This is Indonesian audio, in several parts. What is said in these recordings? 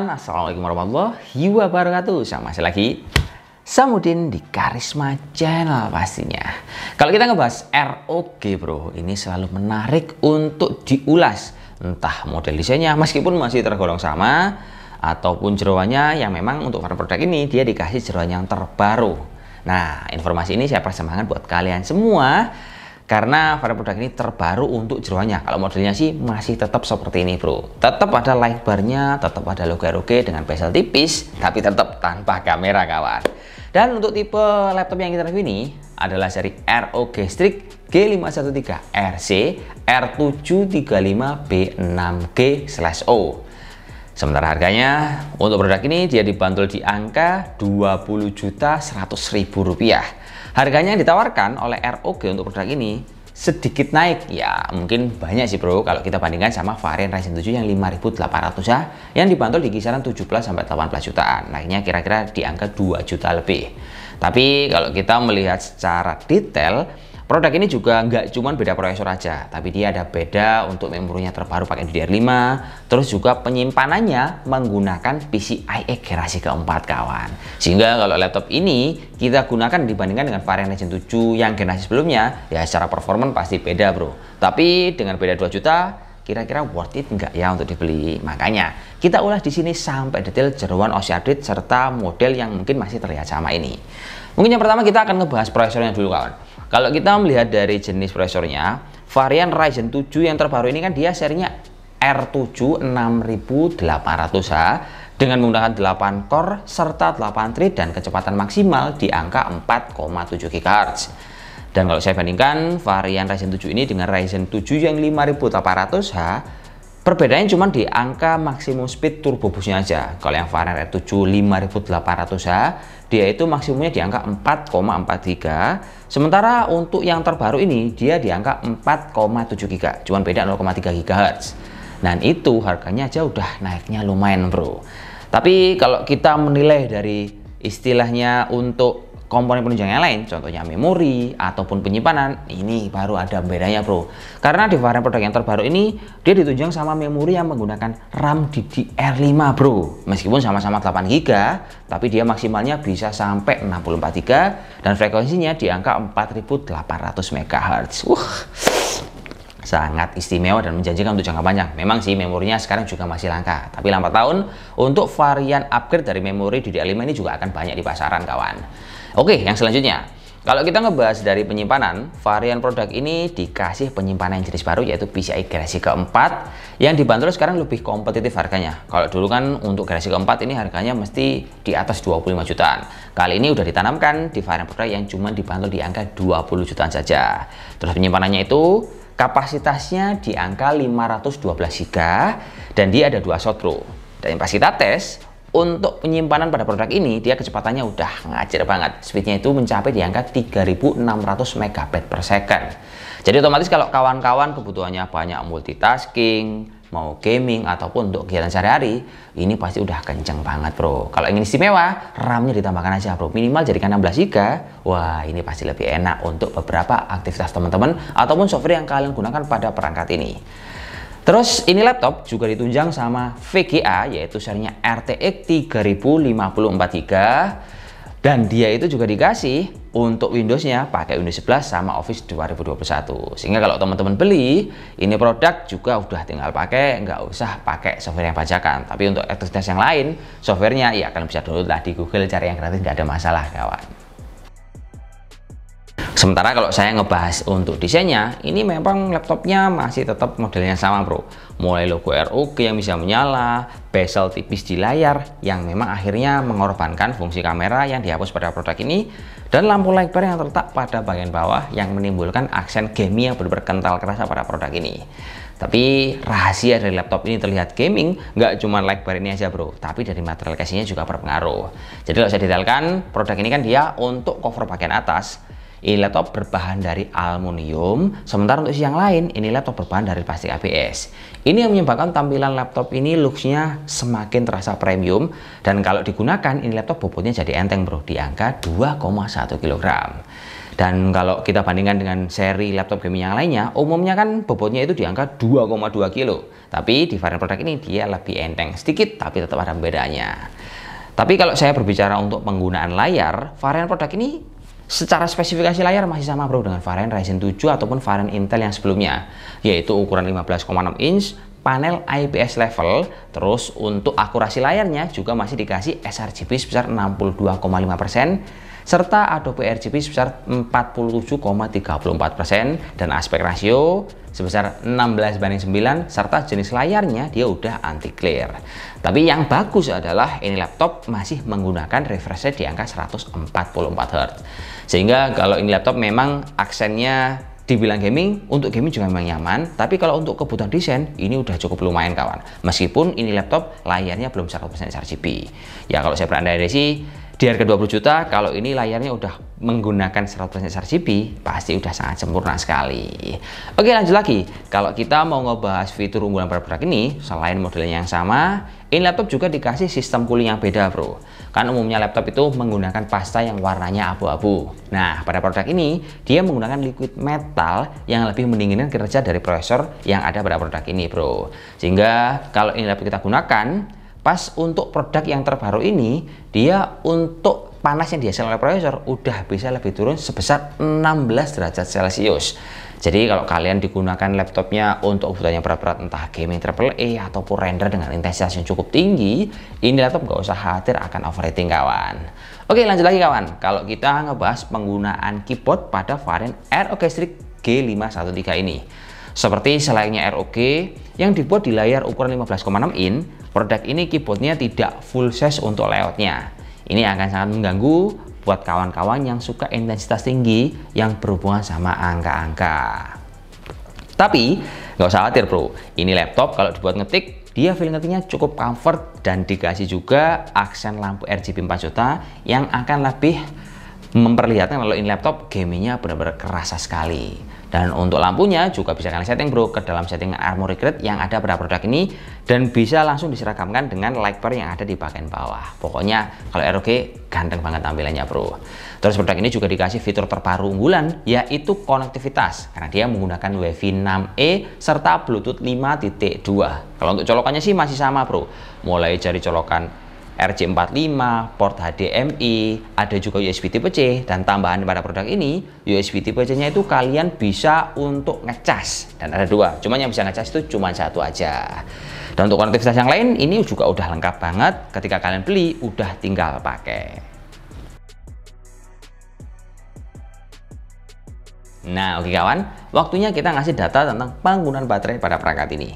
kawan, assalamualaikum warahmatullahi wabarakatuh. Sama masih lagi Samudin di Karisma Channel pastinya. Kalau kita ngebahas ROG bro, ini selalu menarik untuk diulas. Entah model desainnya meskipun masih tergolong sama, ataupun jeroannya yang memang untuk para produk ini dia dikasih jeroan yang terbaru. Nah, informasi ini saya persembahkan buat kalian semua karena pada produk ini terbaru untuk jeroannya. Kalau modelnya sih masih tetap seperti ini bro. Tetap ada light barnya, tetap ada logo ROG dengan bezel tipis, tapi tetap tanpa kamera kawan. Dan untuk tipe laptop yang kita review ini adalah seri ROG Strix G513 RC R735B6G/O. Sementara harganya untuk produk ini dia dibanderol di angka Rp20.100.000. Harganya yang ditawarkan oleh ROG untuk produk ini sedikit naik, ya mungkin banyak sih bro kalau kita bandingkan sama varian Ryzen 7 yang 5800 ya, yang dibanderol di kisaran 17-18 jutaan, naiknya kira-kira di angka 2 juta lebih. Tapi kalau kita melihat secara detail, produk ini juga nggak cuma beda prosesor aja, tapi dia ada beda untuk memorinya terbaru pakai DDR5, terus juga penyimpanannya menggunakan PCIe generasi keempat kawan. Sehingga kalau laptop ini kita gunakan dibandingkan dengan varian Ryzen 7 yang generasi sebelumnya, ya secara performa pasti beda bro. Tapi dengan beda 2 juta, kira-kira worth it nggak ya untuk dibeli? Makanya kita ulas di sini sampai detail jeroan OSI update serta model yang mungkin masih terlihat sama ini. Mungkin yang pertama kita akan ngebahas prosesornya dulu kawan. Kalau kita melihat dari jenis prosesornya, varian Ryzen 7 yang terbaru ini kan dia serinya R7 6800H dengan menggunakan 8 core serta 8 thread dan kecepatan maksimal di angka 4,7 GHz. Dan kalau saya bandingkan varian Ryzen 7 ini dengan Ryzen 7 yang 5800H, perbedaannya cuma di angka maksimum speed turbo boostnya aja. Kalau yang varian R7 5800H, dia itu maksimumnya di angka 4,43. Sementara untuk yang terbaru ini dia di angka 4,7 GHz, cuman beda 0,3 GHz. Dan itu harganya aja udah naiknya lumayan bro. Tapi kalau kita menilai dari istilahnya untuk komponen penunjang yang lain, contohnya memori ataupun penyimpanan, ini baru ada bedanya bro. Karena di varian produk yang terbaru ini dia ditunjang sama memori yang menggunakan RAM DDR5 bro. Meskipun sama-sama 8 GB, tapi dia maksimalnya bisa sampai 64 GB dan frekuensinya di angka 4800 MHz. Sangat istimewa dan menjanjikan untuk jangka panjang. Memang sih memorinya sekarang juga masih langka, tapi lambat tahun untuk varian upgrade dari memori DDR5 ini juga akan banyak di pasaran kawan. Oke, yang selanjutnya, kalau kita ngebahas dari penyimpanan, varian produk ini dikasih penyimpanan yang jenis baru yaitu PCIe generasi keempat yang dibanderol sekarang lebih kompetitif harganya. Kalau dulu kan untuk generasi keempat ini harganya mesti di atas 25 jutaan. Kali ini udah ditanamkan di varian produk yang cuma dibanderol di angka 20 jutaan saja. Terus penyimpanannya itu kapasitasnya di angka 512 GB dan dia ada 2 slot bro. Dan pas kita tes, untuk penyimpanan pada produk ini dia kecepatannya udah ngajar banget. Speednya itu mencapai di angka 3600 MB/s. Jadi otomatis kalau kawan-kawan kebutuhannya banyak multitasking, mau gaming ataupun untuk kegiatan sehari-hari, ini pasti udah kenceng banget bro. Kalau ingin istimewa, RAM-nya ditambahkan aja bro, minimal jadikan 16 GB. Wah, ini pasti lebih enak untuk beberapa aktivitas teman-teman ataupun software yang kalian gunakan pada perangkat ini. Terus ini laptop juga ditunjang sama VGA yaitu serinya RTX 3054GB dan dia itu juga dikasih untuk Windows-nya pakai Windows 11 sama Office 2021. Sehingga kalau teman-teman beli ini produk juga udah tinggal pakai, nggak usah pakai software yang bajakan. Tapi untuk aktivitas yang lain, softwarenya ya kalian bisa download lah di Google, cari yang gratis, nggak ada masalah kawan. Sementara kalau saya ngebahas untuk desainnya, ini memang laptopnya masih tetap modelnya sama bro. Mulai logo ROG yang bisa menyala, bezel tipis di layar yang memang akhirnya mengorbankan fungsi kamera yang dihapus pada produk ini, dan lampu light bar yang terletak pada bagian bawah yang menimbulkan aksen gaming yang benar-benar kental kerasa pada produk ini. Tapi rahasia dari laptop ini terlihat gaming nggak cuma light bar ini aja bro, tapi dari material casingnya juga berpengaruh. Jadi kalau saya detailkan, produk ini kan dia untuk cover bagian atas ini laptop berbahan dari aluminium, sementara untuk yang lain ini laptop berbahan dari plastik ABS. Ini yang menyebabkan tampilan laptop ini looks-nya semakin terasa premium, dan kalau digunakan ini laptop bobotnya jadi enteng bro, di angka 2,1 kg. Dan kalau kita bandingkan dengan seri laptop gaming yang lainnya, umumnya kan bobotnya itu di angka 2,2 kg. Tapi di varian produk ini dia lebih enteng sedikit, tapi tetap ada bedanya. Tapi kalau saya berbicara untuk penggunaan layar, varian produk ini secara spesifikasi layar masih sama bro dengan varian Ryzen 7 ataupun varian Intel yang sebelumnya, yaitu ukuran 15,6 inch, panel IPS level, terus untuk akurasi layarnya juga masih dikasih sRGB sebesar 62,5%, serta Adobe RGB sebesar 47,34%, dan aspek rasio sebesar 16:9, serta jenis layarnya dia udah anti glare. Tapi yang bagus adalah ini laptop masih menggunakan refresh rate di angka 144 Hz. Sehingga kalau ini laptop memang aksennya dibilang gaming, untuk gaming juga memang nyaman, tapi kalau untuk kebutuhan desain ini udah cukup lumayan kawan. Meskipun ini laptop layarnya belum 100% sRGB. Ya kalau saya berandai sih di harga 20 juta, kalau ini layarnya udah menggunakan 100% sRGB, pasti udah sangat sempurna sekali. Oke, lanjut lagi. Kalau kita mau ngebahas fitur unggulan pada produk ini, selain modelnya yang sama, ini laptop juga dikasih sistem cooling yang beda bro. Kan umumnya laptop itu menggunakan pasta yang warnanya abu-abu. Nah, pada produk ini, dia menggunakan liquid metal yang lebih mendinginkan kinerja dari prosesor yang ada pada produk ini bro. Sehingga kalau ini laptop kita gunakan, pas untuk produk yang terbaru ini, dia untuk panas yang dihasilkan oleh prosesor udah bisa lebih turun sebesar 16 derajat Celcius. Jadi kalau kalian digunakan laptopnya untuk kebutuhan yang berat-berat, entah gaming AAA ataupun render dengan intensitas yang cukup tinggi, ini laptop nggak usah khawatir akan overheating kawan. Oke, lanjut lagi kawan. Kalau kita ngebahas penggunaan keyboard pada varian ROG Strix G513 ini, seperti selayaknya ROG yang dibuat di layar ukuran 15,6 in, produk ini keyboardnya tidak full size untuk layoutnya. Ini akan sangat mengganggu buat kawan-kawan yang suka intensitas tinggi yang berhubungan sama angka-angka. Tapi nggak usah khawatir bro, ini laptop kalau dibuat ngetik, dia feel ngetiknya cukup comfort, dan dikasih juga aksen lampu RGB 4 juta yang akan lebih memperlihatkan kalau ini laptop gamingnya benar-benar kerasa sekali. Dan untuk lampunya juga bisa kalian setting bro ke dalam setting Armoury Crate yang ada pada produk ini, dan bisa langsung diseragamkan dengan light bar yang ada di bagian bawah. Pokoknya kalau ROG ganteng banget tampilannya bro. Terus produk ini juga dikasih fitur terbaru unggulan, yaitu konektivitas, karena dia menggunakan Wi-Fi 6E serta Bluetooth 5.2. Kalau untuk colokannya sih masih sama bro, mulai dari colokan RJ45, port HDMI, ada juga USB tipe C, dan tambahan pada produk ini, USB tipe C-nya itu kalian bisa untuk ngecas, dan ada dua, cuman yang bisa ngecas itu cuma satu aja. Dan untuk konektivitas yang lain, ini juga udah lengkap banget, ketika kalian beli, udah tinggal pakai. Nah oke kawan, waktunya kita ngasih data tentang penggunaan baterai pada perangkat ini.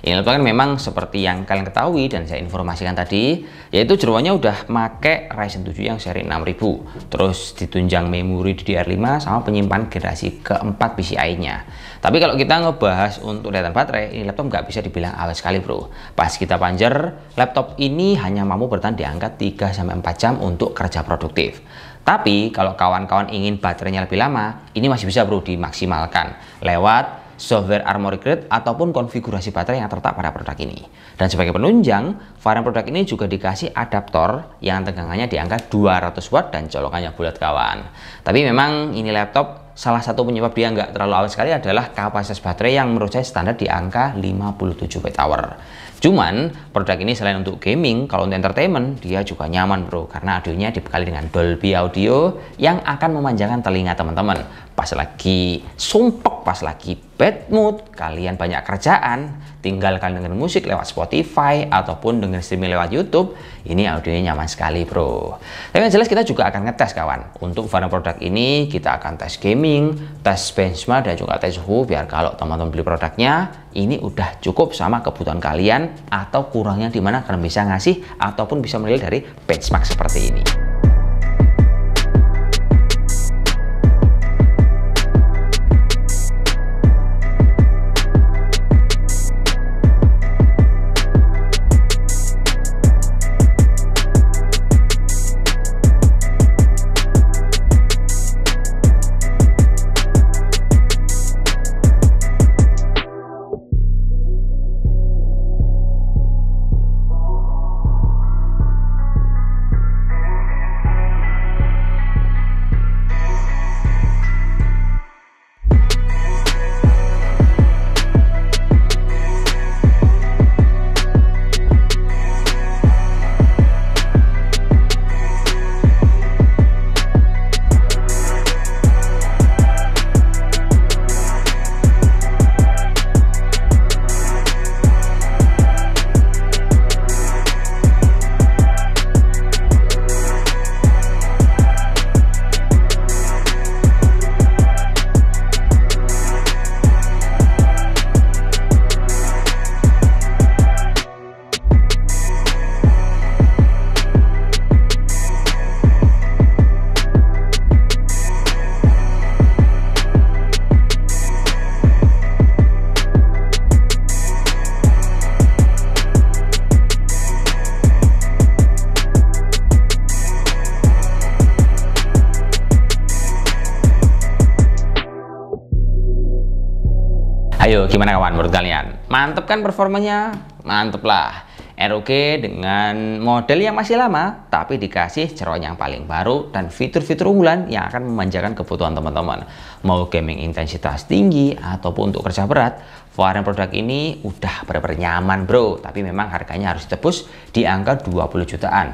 Ini laptop kan memang seperti yang kalian ketahui dan saya informasikan tadi, yaitu jeroannya udah make Ryzen 7 yang seri 6000, terus ditunjang memori DDR5 sama penyimpan generasi keempat PCI-nya. Tapi kalau kita ngebahas untuk daya tahan baterai, ini laptop nggak bisa dibilang awet sekali bro. Pas kita panjer, laptop ini hanya mampu bertahan di angka 3-4 jam untuk kerja produktif. Tapi kalau kawan-kawan ingin baterainya lebih lama, ini masih bisa bro dimaksimalkan lewat software Armoury Crate ataupun konfigurasi baterai yang terletak pada produk ini. Dan sebagai penunjang, varian produk ini juga dikasih adaptor yang tegangannya di angka 200 watt dan colokannya bulat kawan. Tapi memang ini laptop salah satu penyebab dia nggak terlalu awet sekali adalah kapasitas baterai yang menurut saya standar di angka 57 Wh. Cuman produk ini selain untuk gaming, kalau untuk entertainment dia juga nyaman bro, karena audionya dibekali dengan Dolby Audio yang akan memanjakan telinga teman-teman. Pas lagi sumpek, pas lagi bad mood, kalian banyak kerjaan, tinggal kalian dengerin musik lewat Spotify ataupun dengerin streaming lewat YouTube, ini audionya nyaman sekali bro. Tapi yang jelas kita juga akan ngetes kawan. Untuk varian produk ini kita akan tes gaming, tes benchmark, dan juga tes suhu, biar kalau teman-teman beli produknya ini udah cukup sama kebutuhan kalian atau kurangnya di mana kalian bisa ngasih ataupun bisa menilai dari benchmark seperti ini. Ayo, gimana kawan menurut kalian? Mantep kan performanya? Mantep lah. ROG dengan model yang masih lama, tapi dikasih ceruan yang paling baru dan fitur-fitur unggulan yang akan memanjakan kebutuhan teman-teman. Mau gaming intensitas tinggi ataupun untuk kerja berat, varian produk ini udah benar-benar nyaman bro. Tapi memang harganya harus ditebus di angka 20 jutaan.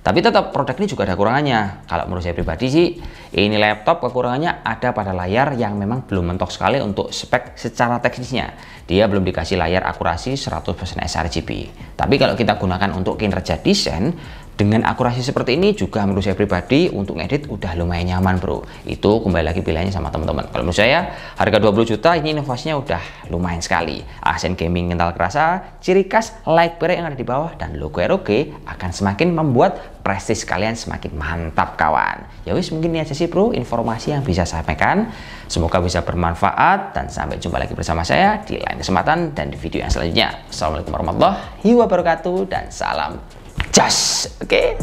Tapi tetap produk ini juga ada kurangannya. Kalau menurut saya pribadi sih, ini laptop kekurangannya ada pada layar yang memang belum mentok sekali untuk spek secara teknisnya. Dia belum dikasih layar akurasi 100% sRGB. Tapi kalau kita gunakan untuk kinerja desain, dengan akurasi seperti ini juga menurut saya pribadi untuk ngedit udah lumayan nyaman bro. Itu kembali lagi pilihannya sama teman-teman. Kalau menurut saya harga 20 juta ini inovasinya udah lumayan sekali. Accent gaming kental kerasa, ciri khas light bearer yang ada di bawah dan logo ROG akan semakin membuat prestis kalian semakin mantap kawan. Ya wis, mungkin ini aja sih bro informasi yang bisa saya sampaikan. Semoga bisa bermanfaat dan sampai jumpa lagi bersama saya di lain kesempatan dan di video yang selanjutnya. Assalamualaikum warahmatullahi wabarakatuh dan salam Just, okay?